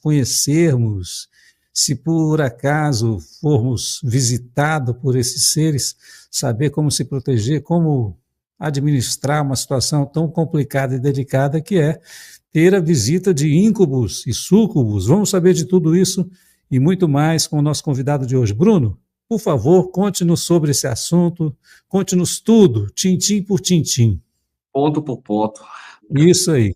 conhecermos, se por acaso formos visitados por esses seres, saber como se proteger, como administrar uma situação tão complicada e delicada que é ter a visita de íncubos e súcubos. Vamos saber de tudo isso e muito mais com o nosso convidado de hoje. Bruno, por favor, conte-nos sobre esse assunto, conte-nos tudo, tintim por tintim. Ponto por ponto. Isso aí.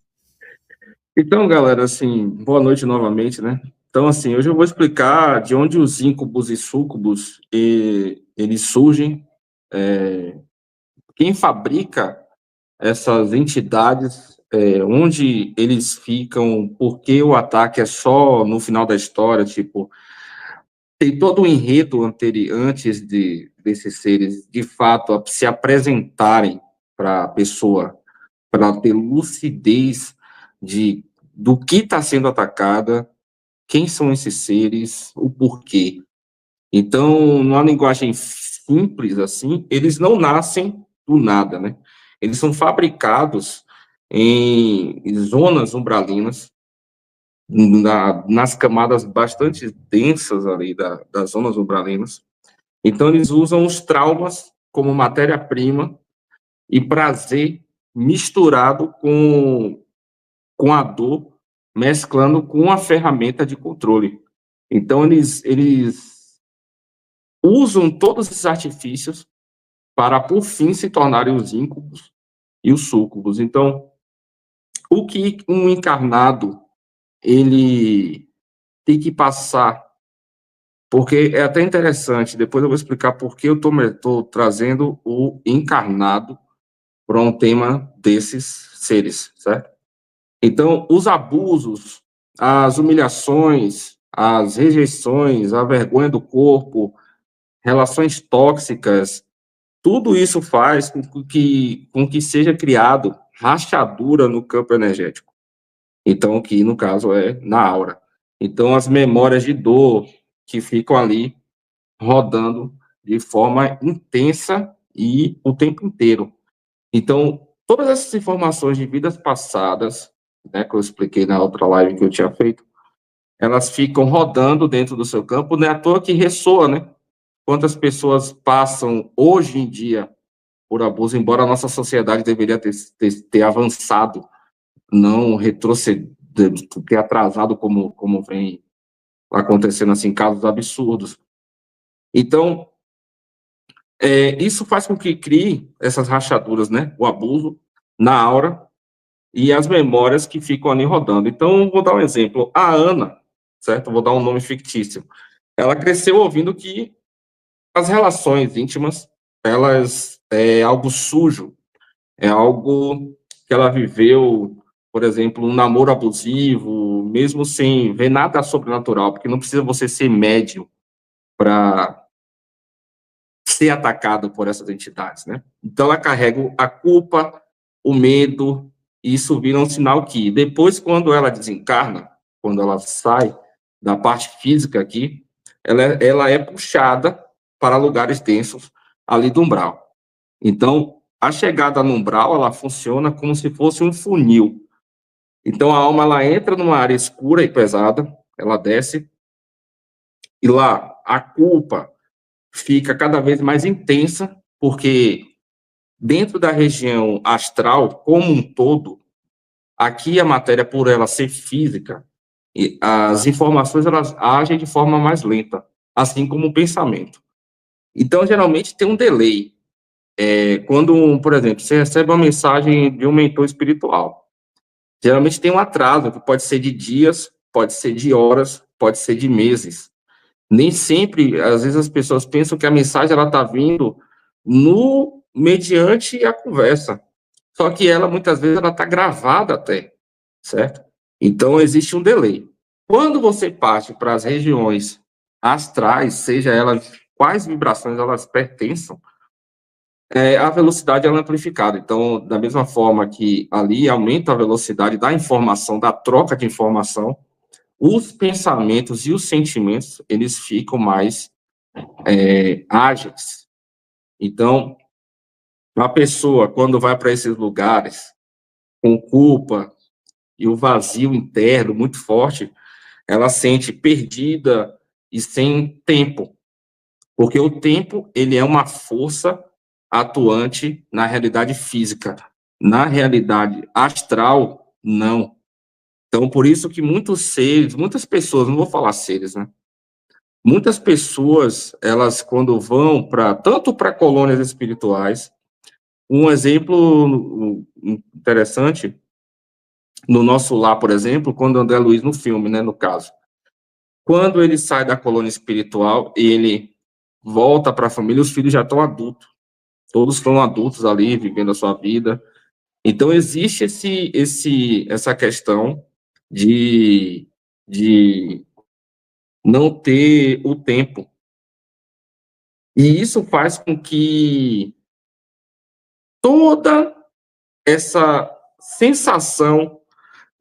Então, galera, assim, boa noite novamente, né? Então, assim, hoje eu vou explicar de onde os íncubos e súcubos eles surgem, quem fabrica essas entidades, onde eles ficam, por que o ataque é só no final da história, tipo, tem todo um enredo antes desses seres, de fato, se apresentarem para a pessoa, para ter lucidez do que está sendo atacada, quem são esses seres, o porquê. Então, numa linguagem simples assim, eles não nascem do nada, né? Eles são fabricados em zonas umbralinas, nas camadas bastante densas ali das zonas umbralinas. Então, eles usam os traumas como matéria-prima e prazer misturado com a dor, mesclando com a ferramenta de controle. Então, eles usam todos esses artifícios para, por fim, se tornarem os íncubos e os súcubos. Então, o que um encarnado ele tem que passar, porque é até interessante, depois eu vou explicar por que eu estou trazendo o encarnado para um tema desses seres, certo? Então, os abusos, as humilhações, as rejeições, a vergonha do corpo, relações tóxicas, tudo isso faz com que seja criado rachadura no campo energético. Então, que no caso é na aura. Então, as memórias de dor que ficam ali rodando de forma intensa e o tempo inteiro. Então, todas essas informações de vidas passadas, né, que eu expliquei na outra live que eu tinha feito, elas ficam rodando dentro do seu campo, não é à toa que ressoa, né? Quantas pessoas passam hoje em dia por abuso, embora a nossa sociedade deveria ter avançado, não retroceder, ter atrasado como vem acontecendo assim, casos absurdos. Então, isso faz com que crie essas rachaduras, né? O abuso na aura e as memórias que ficam ali rodando. Então, vou dar um exemplo. A Ana, certo? Vou dar um nome fictício. Ela cresceu ouvindo que as relações íntimas, elas é algo sujo, é algo que ela viveu, por exemplo, um namoro abusivo, mesmo sem ver nada sobrenatural, porque não precisa você ser médium para ser atacado por essas entidades, né? Então, ela carrega a culpa, o medo, e isso vira um sinal que, depois, quando ela desencarna, quando ela sai da parte física aqui, ela é puxada para lugares densos ali do umbral. Então, a chegada no umbral, ela funciona como se fosse um funil. Então, a alma, ela entra numa área escura e pesada, ela desce, e lá, a culpa fica cada vez mais intensa, porque dentro da região astral, como um todo, aqui a matéria, por ela ser física, as informações, elas agem de forma mais lenta, assim como o pensamento. Então, geralmente, tem um delay. Quando, por exemplo, você recebe uma mensagem de um mentor espiritual, geralmente tem um atraso, que pode ser de dias, pode ser de horas, pode ser de meses. Nem sempre, às vezes as pessoas pensam que a mensagem ela está vindo mediante a conversa. Só que ela, muitas vezes, ela está gravada até, certo? Então, existe um delay. Quando você parte para as regiões astrais, seja elas, quais vibrações elas pertençam, a velocidade ela é amplificada. Então, da mesma forma que ali aumenta a velocidade da informação, da troca de informação, os pensamentos e os sentimentos, eles ficam mais ágeis. Então, a pessoa, quando vai para esses lugares, com culpa e o vazio interno muito forte, ela sente perdida e sem tempo, porque o tempo, ele é uma força atuante na realidade física. Na realidade astral, não. Então, por isso que muitos seres, muitas pessoas, não vou falar seres, né? Muitas pessoas, elas quando vão para, tanto para colônias espirituais, um exemplo interessante, no nosso lar, por exemplo, quando André Luiz, no filme, né, no caso, quando ele sai da colônia espiritual, ele volta para a família, os filhos já estão adultos, todos estão adultos ali, vivendo a sua vida. Então, existe essa questão de não ter o tempo. E isso faz com que toda essa sensação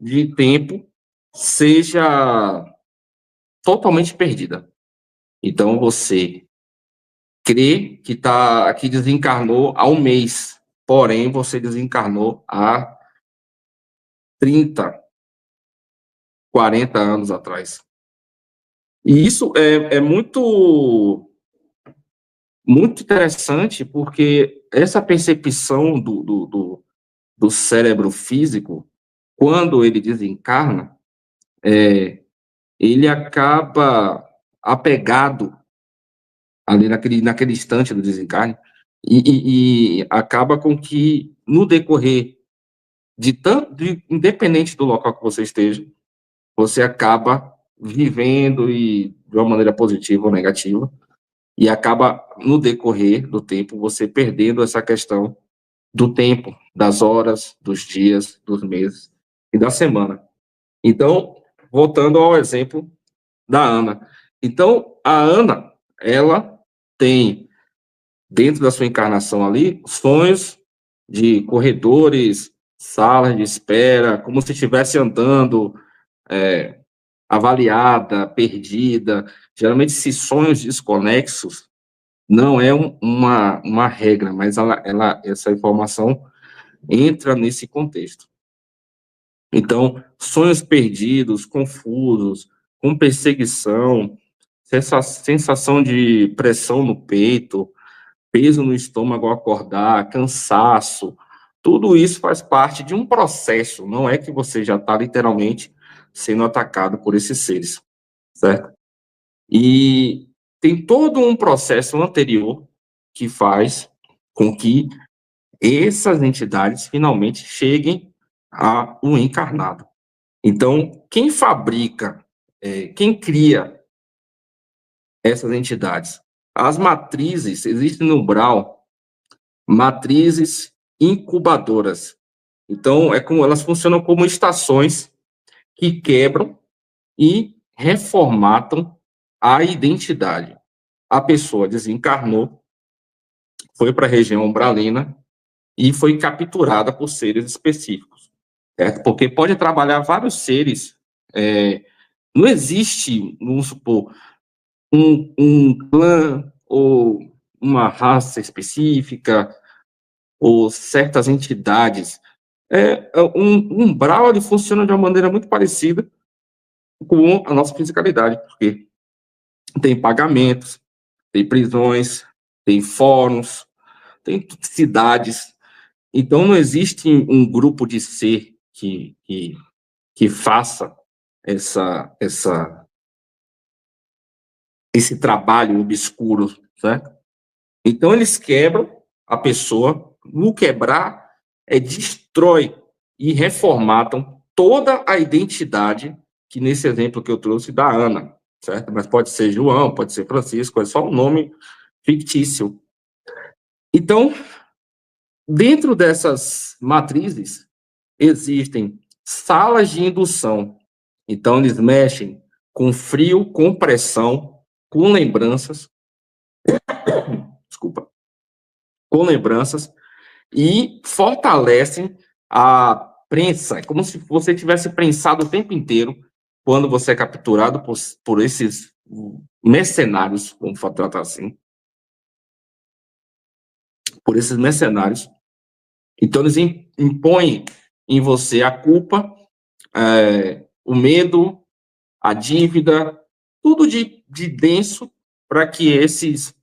de tempo seja totalmente perdida. Então, você crê que desencarnou há um mês, porém, você desencarnou há 30, 40 anos atrás. E isso é muito, muito interessante, porque essa percepção do cérebro físico, quando ele desencarna, ele acaba apegado ali naquele instante do desencarne, e acaba com que, no decorrer independente do local que você esteja, você acaba vivendo e de uma maneira positiva ou negativa, e acaba, no decorrer do tempo, você perdendo essa questão do tempo, das horas, dos dias, dos meses e da semana. Então, voltando ao exemplo da Ana. Então, a Ana, ela tem, dentro da sua encarnação ali, sonhos de corredores, salas de espera, como se estivesse andando, avaliada, perdida. Geralmente, esses sonhos desconexos não é uma regra, mas essa informação entra nesse contexto. Então, sonhos perdidos, confusos, com perseguição, sensação de pressão no peito, peso no estômago ao acordar, cansaço, tudo isso faz parte de um processo, não é que você já está literalmente sendo atacado por esses seres, certo? E tem todo um processo anterior que faz com que essas entidades finalmente cheguem ao encarnado. Então, quem fabrica, quem cria essas entidades? As matrizes, existem no Umbral, matrizes incubadoras. Então, elas funcionam como estações que quebram e reformatam a identidade. A pessoa desencarnou, foi para a região umbralina e foi capturada por seres específicos, certo? Porque pode trabalhar vários seres, não existe, vamos supor, um clã ou uma raça específica ou certas entidades. Um umbral, ele funciona de uma maneira muito parecida com a nossa fisicalidade, porque tem pagamentos, tem prisões, tem fóruns, tem cidades. Então, não existe um grupo de ser que faça esse trabalho obscuro, certo? Então, eles quebram a pessoa, no quebrar, destrói e reformatam toda a identidade, que nesse exemplo que eu trouxe da Ana, certo? Mas pode ser João, pode ser Francisco, é só um nome fictício. Então, dentro dessas matrizes, existem salas de indução. Então, eles mexem com frio, com pressão, com lembranças, desculpa, com lembranças, e fortalecem a prensa. É como se você tivesse prensado o tempo inteiro quando você é capturado por esses mercenários, vamos tratar assim, por esses mercenários. Então, eles impõem em você a culpa, o medo, a dívida, tudo de denso para que esses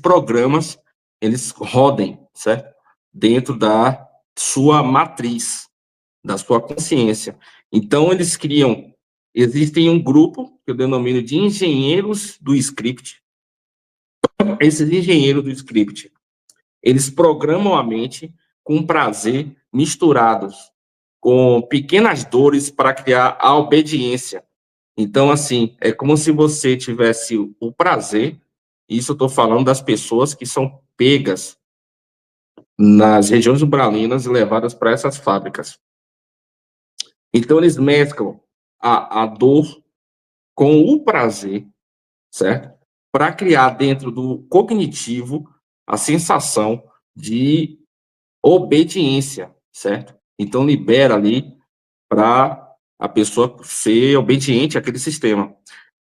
programas eles rodem, certo? Dentro da sua matriz, da sua consciência. Então, eles criam, existem um grupo que eu denomino de engenheiros do script. Esses engenheiros do script, eles programam a mente com prazer misturados com pequenas dores para criar a obediência. Então, assim, é como se você tivesse o prazer, isso eu estou falando das pessoas que são pegas nas regiões umbralinas e levadas para essas fábricas. Então, eles mesclam a dor com o prazer, certo? Para criar dentro do cognitivo a sensação de obediência, certo? Então, libera ali para a pessoa ser obediente àquele sistema.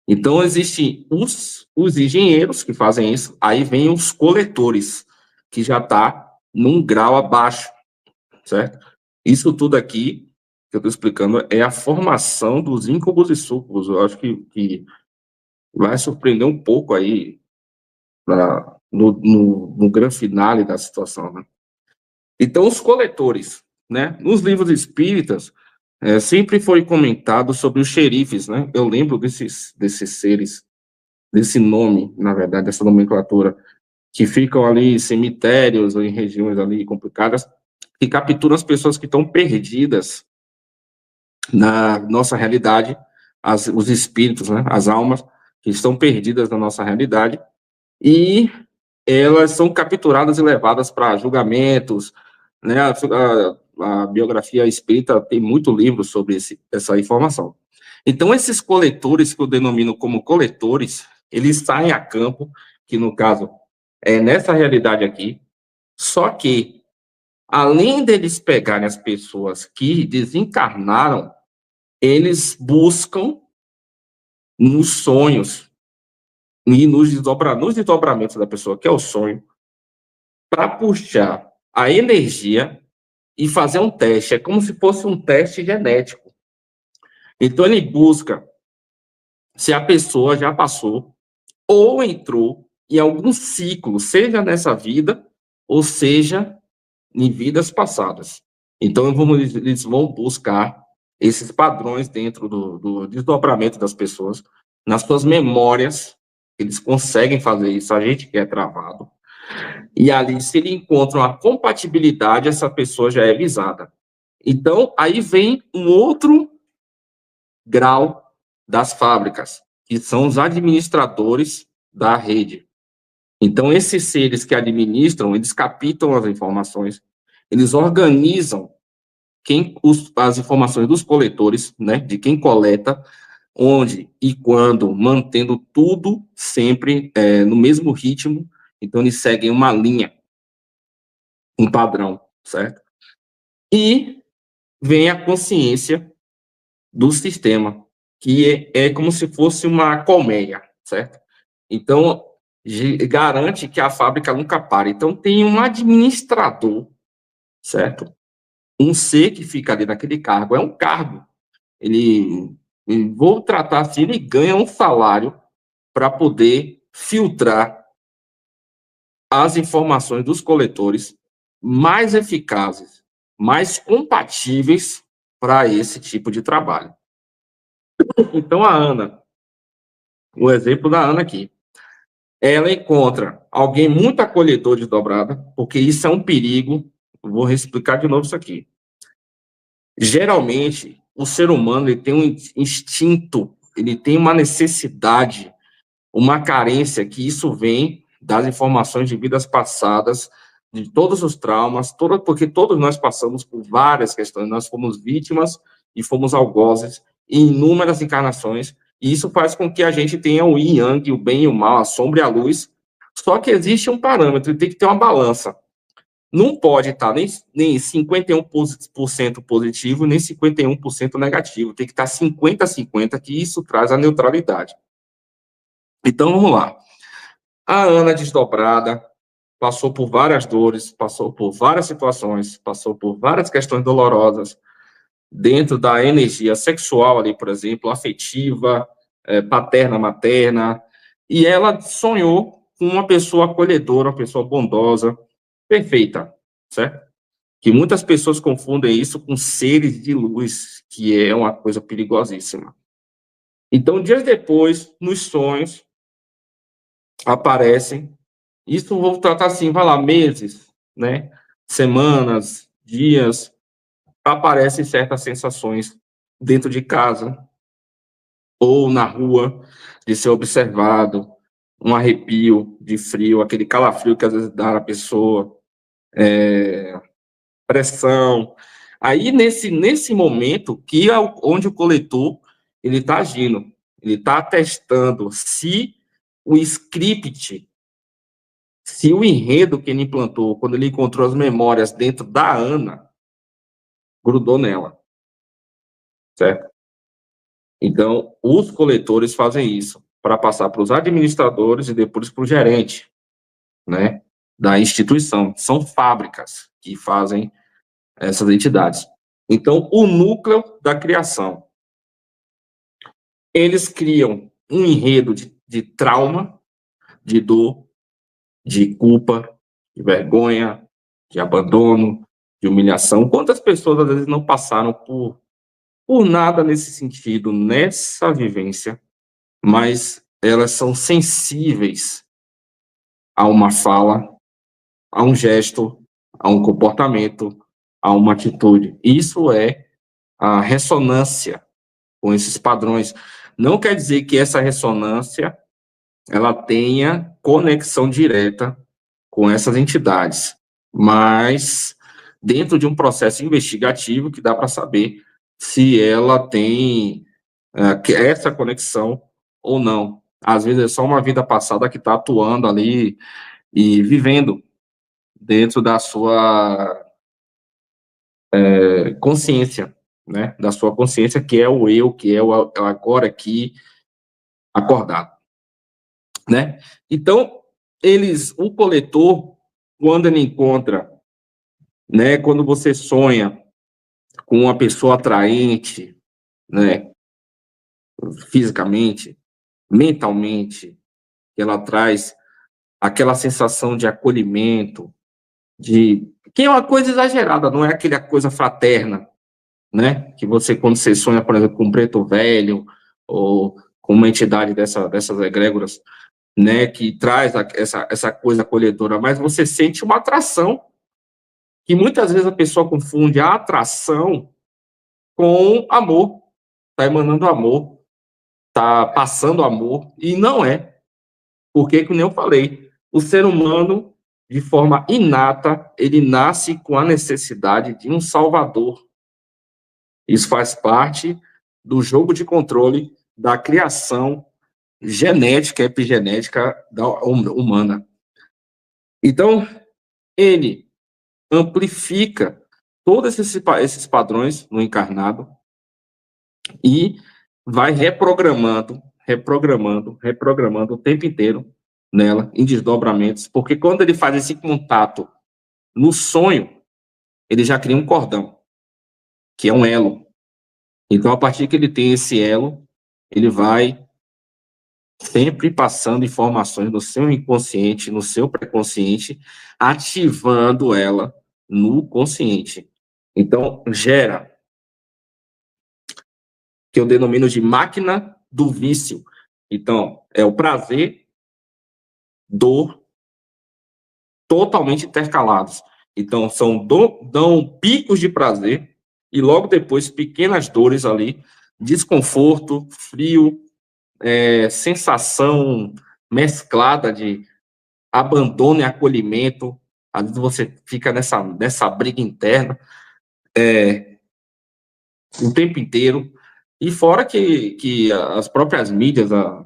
Então, existem os engenheiros que fazem isso, aí vem os coletores, que já está num grau abaixo, certo? Isso tudo aqui que eu estou explicando é a formação dos íncubos e súcubos. Eu acho que vai surpreender um pouco aí no grande finale da situação, né? Então, os coletores, né? Nos livros espíritas, sempre foi comentado sobre os xerifes, né? Eu lembro desses seres, desse nome, na verdade, dessa nomenclatura, que ficam ali em cemitérios ou em regiões ali complicadas, que capturam as pessoas que estão perdidas na nossa realidade, os espíritos, né? As almas que estão perdidas na nossa realidade, e elas são capturadas e levadas para julgamentos, né? A biografia espírita tem muito livro sobre essa informação. Então, esses coletores, que eu denomino como coletores, eles saem a campo, que no caso é nessa realidade aqui, só que, além deles pegarem as pessoas que desencarnaram, eles buscam nos sonhos e nos desdobramentos da pessoa, que é o sonho, para puxar a energia e fazer um teste. É como se fosse um teste genético. Então, ele busca se a pessoa já passou ou entrou em algum ciclo, seja nessa vida ou seja em vidas passadas. Então, eles vão buscar esses padrões dentro do desdobramento das pessoas, nas suas memórias, eles conseguem fazer isso, a gente que é travado. E ali, se ele encontra uma compatibilidade, essa pessoa já é visada. Então, aí vem um outro grau das fábricas, que são os administradores da rede. Então, esses seres que administram, eles captam as informações, eles organizam as informações dos coletores, né, de quem coleta, onde e quando, mantendo tudo sempre no mesmo ritmo. Então, eles seguem uma linha, um padrão, certo? E vem a consciência do sistema, que é como se fosse uma colmeia, certo? Então, garante que a fábrica nunca pare. Então, tem um administrador, certo? Um ser que fica ali naquele cargo, é um cargo. Vou tratar assim, ele ganha um salário para poder filtrar as informações dos coletores mais eficazes, mais compatíveis para esse tipo de trabalho. Então, a Ana, o exemplo da Ana aqui, ela encontra alguém muito acolhedor desdobrada, porque isso é um perigo. Vou explicar de novo isso aqui. Geralmente, o ser humano ele tem um instinto, ele tem uma necessidade, uma carência, que isso vem das informações de vidas passadas, de todos os traumas, porque todos nós passamos por várias questões, nós fomos vítimas e fomos algozes em inúmeras encarnações, e isso faz com que a gente tenha o yin yang, o bem e o mal, a sombra e a luz. Só que existe um parâmetro, tem que ter uma balança. Não pode estar nem 51% positivo, nem 51% negativo. Tem que estar 50-50, que isso traz a neutralidade. Então, vamos lá. A Ana desdobrada passou por várias dores, passou por várias situações, passou por várias questões dolorosas. dentro da energia sexual ali, por exemplo, afetiva, paterna, materna, e ela sonhou com uma pessoa acolhedora, uma pessoa bondosa, perfeita, certo? Que muitas pessoas confundem isso com seres de luz, que é uma coisa perigosíssima. Então, dias depois, nos sonhos, aparecem, isso vou tratar assim, vai lá, meses, né? Semanas, dias, aparecem certas sensações dentro de casa ou na rua, de ser observado, um arrepio de frio, aquele calafrio que às vezes dá na pessoa, pressão. Aí, nesse momento, que é onde o coletor ele está agindo, ele está testando se o script, se o enredo que ele implantou, quando ele encontrou as memórias dentro da Ana, grudou nela, certo? Então, os coletores fazem isso para passar para os administradores e depois para o gerente, né, da instituição. São fábricas que fazem essas entidades. Então, o núcleo da criação. Eles criam um enredo de trauma, de dor, de culpa, de vergonha, de abandono, de humilhação. Quantas pessoas, às vezes, não passaram por nada nesse sentido, nessa vivência, mas elas são sensíveis a uma fala, a um gesto, a um comportamento, a uma atitude. Isso é a ressonância com esses padrões. Não quer dizer que essa ressonância ela tenha conexão direta com essas entidades, mas dentro de um processo investigativo que dá para saber se ela tem essa conexão ou não. Às vezes é só uma vida passada que está atuando ali e vivendo dentro da sua consciência, né? Da sua consciência, que é o eu, que é o agora aqui acordado, né? Então, o coletor, quando ele encontra, né? Quando você sonha com uma pessoa atraente, né? Fisicamente, mentalmente, ela traz aquela sensação de acolhimento, que é uma coisa exagerada, não é aquela coisa fraterna, né? Que você, quando você sonha, por exemplo, com um preto velho, ou com uma entidade dessas egrégoras, né? Que traz essa coisa acolhedora, mas você sente uma atração, que muitas vezes a pessoa confunde a atração com amor, está emanando amor, está passando amor, e não é. Porque, como eu falei, o ser humano, de forma inata, ele nasce com a necessidade de um salvador. Isso faz parte do jogo de controle da criação genética, epigenética humana. Então, ele amplifica todos esses padrões no encarnado e vai reprogramando o tempo inteiro nela, em desdobramentos, porque quando ele faz esse contato no sonho, ele já cria um cordão, que é um elo. Então, a partir que ele tem esse elo, ele vai sempre passando informações no seu inconsciente, no seu pré-consciente, ativando ela no consciente. Então, gera, que eu denomino de máquina do vício. Então, é o prazer, dor, totalmente intercalados. Então, dão picos de prazer e logo depois pequenas dores ali, desconforto, frio, sensação mesclada de abandono e acolhimento. Às vezes você fica nessa briga interna o tempo inteiro. E fora que as próprias mídias, a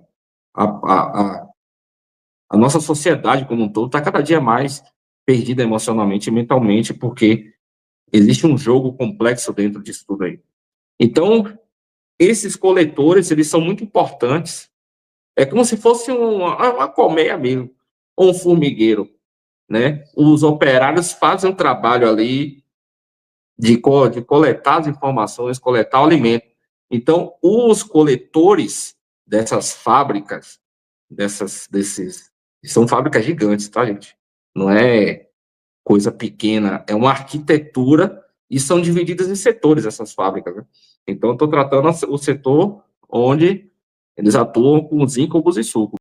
nossa sociedade como um todo está cada dia mais perdida emocionalmente e mentalmente, porque existe um jogo complexo dentro disso tudo aí. Então, esses coletores, eles são muito importantes. É como se fosse uma colmeia mesmo, ou um formigueiro, né? Os operários fazem um trabalho ali de coletar as informações, coletar o alimento. Então, os coletores dessas fábricas, são fábricas gigantes, tá, gente? Não é coisa pequena, é uma arquitetura e são divididas em setores essas fábricas, né? Então, estou tratando o setor onde eles atuam com os íncubos e súcubos.